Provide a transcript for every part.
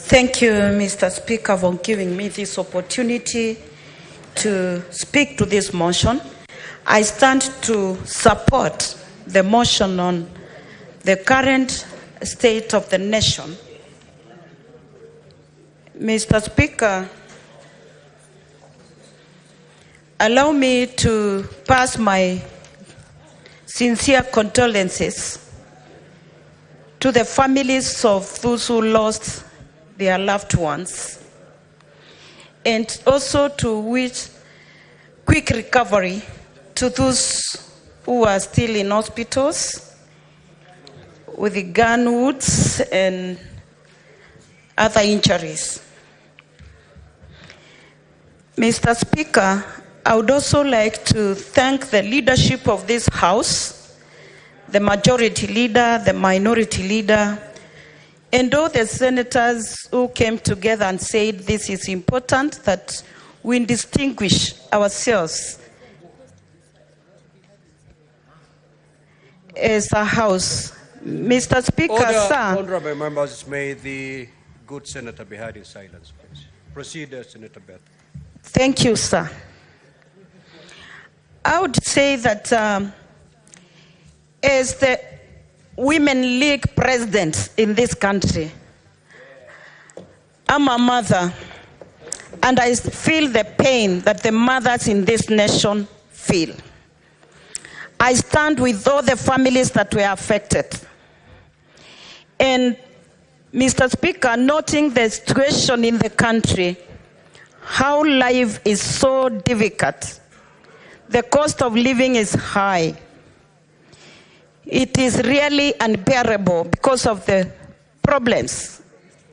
Thank you, Mr. Speaker, for giving me this opportunity to speak to this motion. I stand to support the motion on the current state of the nation. Mr. Speaker, allow me to pass my sincere condolences to the families of those who lost their loved ones, and also to wish quick recovery to those who are still in hospitals with gun wounds and other injuries. Mr. Speaker, I would also like to thank the leadership of this House, the majority leader, the minority leader, and all the senators who came together and said this is important, that we distinguish ourselves as a House. Mr. Speaker, sir. Honorable members, may the good senator be heard in silence, please. Proceed, Senator Beth. Thank you, sir. I would say that as the Women League president in this country, I'm a mother, and I feel the pain that the mothers in this nation feel. I stand with all the families that were affected. And Mr. Speaker, noting the situation in the country, how life is so difficult, the cost of living is high. It is really unbearable because of the problems,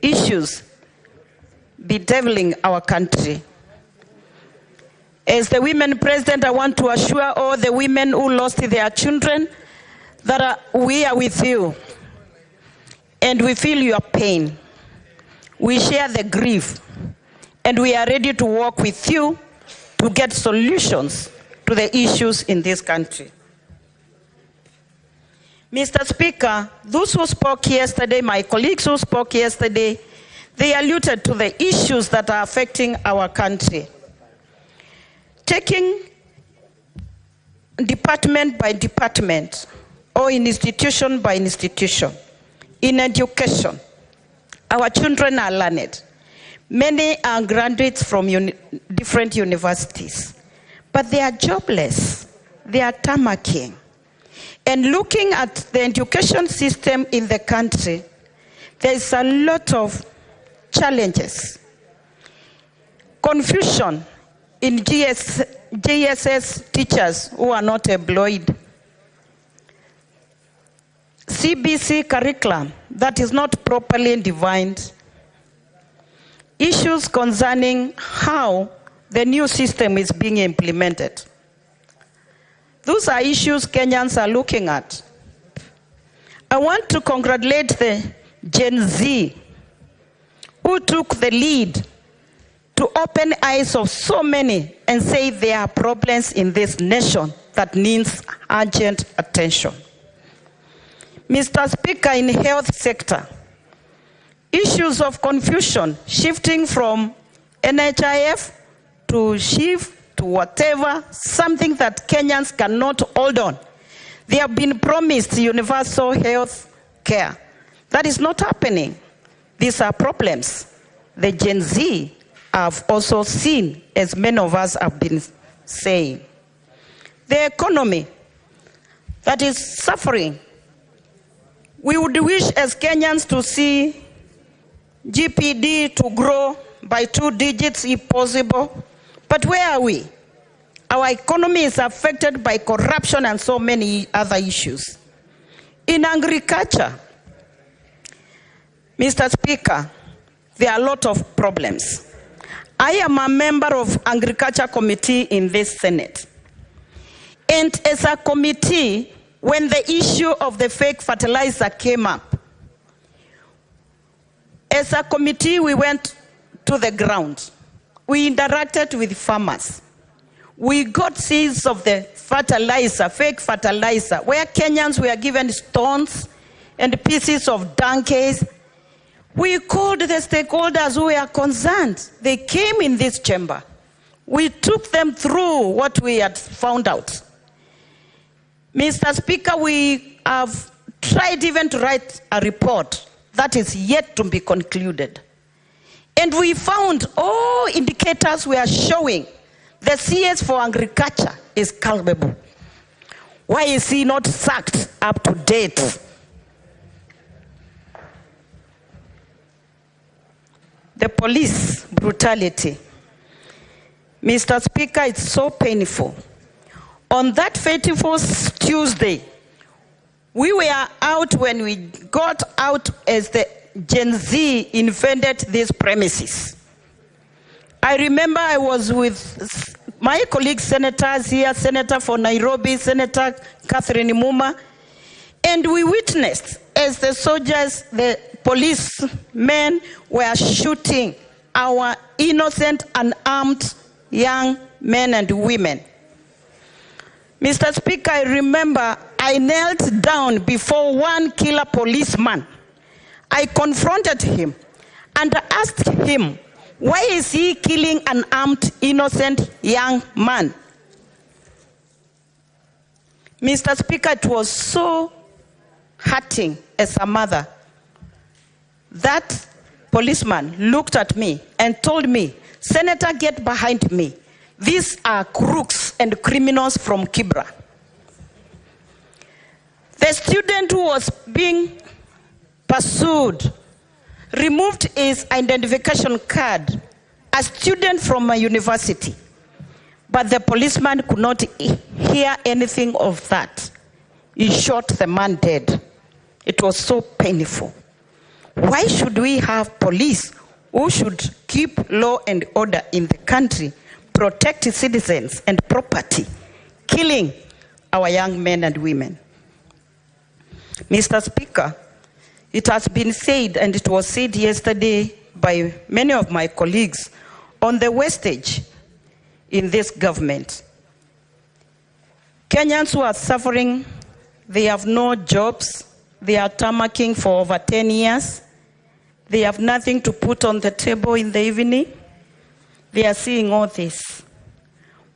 issues bedeviling our country. As the women president, I want to assure all the women who lost their children that we are with you, and we feel your pain. We share the grief, and we are ready to work with you to get solutions to the issues in this country. Mr. Speaker, those who spoke yesterday, my colleagues who spoke yesterday, they alluded to the issues that are affecting our country. Taking department by department, or institution by institution, in education, our children are learned. Many are graduates from different universities, but they are jobless. They are tamarking. And looking at the education system in the country, there is a lot of challenges. Confusion in GSS teachers who are not employed. CBC curriculum that is not properly defined. Issues concerning how the new system is being implemented. Those are issues Kenyans are looking at. I want to congratulate the Gen Z who took the lead to open eyes of so many and say there are problems in this nation that needs urgent attention. Mr. Speaker, in the health sector, issues of confusion shifting from NHIF to SHIF to whatever, something that Kenyans cannot hold on. They have been promised universal health care. That is not happening. These are problems the Gen Z have also seen, as many of us have been saying. The economy that is suffering. We would wish as Kenyans to see GPD to grow by 2 digits if possible. But where are we? Our economy is affected by corruption and so many other issues. In agriculture, Mr. Speaker, there are a lot of problems. I am a member of Agriculture Committee in this Senate. And as a committee, when the issue of the fake fertilizer came up, as a committee, we went to the ground. We interacted with farmers. We got seeds of the fertilizer, fake fertilizer, where Kenyans were given stones and pieces of donkeys. We called the stakeholders who were concerned. They came in this chamber. We took them through what we had found out. Mr. Speaker, we have tried even to write a report that is yet to be concluded. And we found all indicators were showing the CS for agriculture is culpable. Why is he not sacked up to date? The police brutality. Mr. Speaker, it's so painful. On that fateful Tuesday, we were out when we got out as the Gen Z invaded these premises. I remember I was with my colleague senators here, Senator for Nairobi, Senator Catherine Muma, and we witnessed as the soldiers, the policemen were shooting our innocent, unarmed young men and women. Mr. Speaker, I remember I knelt down before one killer policeman. I confronted him and asked him, why is he killing an armed, innocent young man? Mr. Speaker, it was so hurting as a mother. That policeman looked at me and told me, Senator, get behind me. These are crooks and criminals from Kibra. The student who was being pursued removed his identification card, a student from a university. But the policeman could not hear anything of that. He shot the man dead. It was so painful. Why should we have police who should keep law and order in the country, protect citizens and property, killing our young men and women? Mr. Speaker, it has been said, and it was said yesterday by many of my colleagues on the wastage in this government. Kenyans who are suffering, they have no jobs, they are tarmacking for over 10 years, they have nothing to put on the table in the evening. They are seeing all this.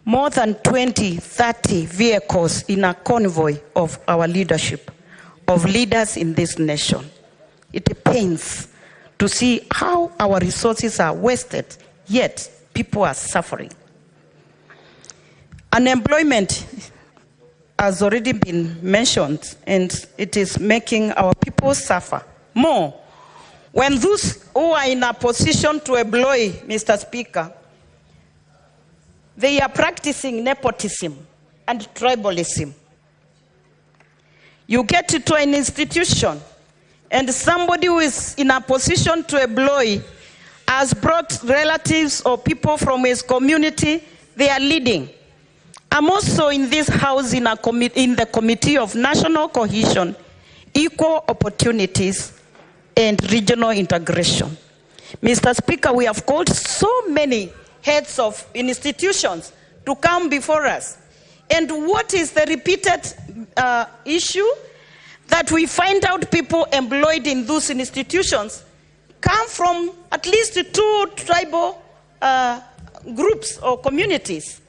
More than 20, 30 vehicles in a convoy of our leadership, of leaders in this nation. It pains to see how our resources are wasted, yet people are suffering. Unemployment has already been mentioned, and it is making our people suffer more. When those who are in a position to employ, Mr. Speaker, they are practicing nepotism and tribalism. You get to an institution, and somebody who is in a position to employ has brought relatives or people from his community, they are leading. I'm also in this house in the Committee of National Cohesion, Equal Opportunities, and Regional Integration. Mr. Speaker, we have called so many heads of institutions to come before us. And what is the repeated issue? That we find out people employed in those institutions come from at least 2 tribal groups or communities.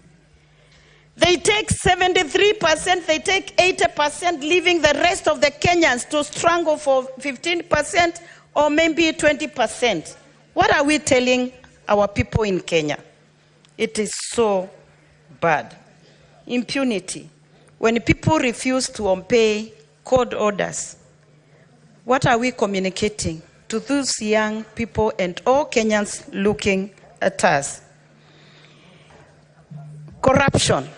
They take 73%, they take 80%, leaving the rest of the Kenyans to struggle for 15% or maybe 20%. What are we telling our people in Kenya? It is so bad. Impunity. When people refuse to obey court orders, what are we communicating to those young people and all Kenyans looking at us? Corruption.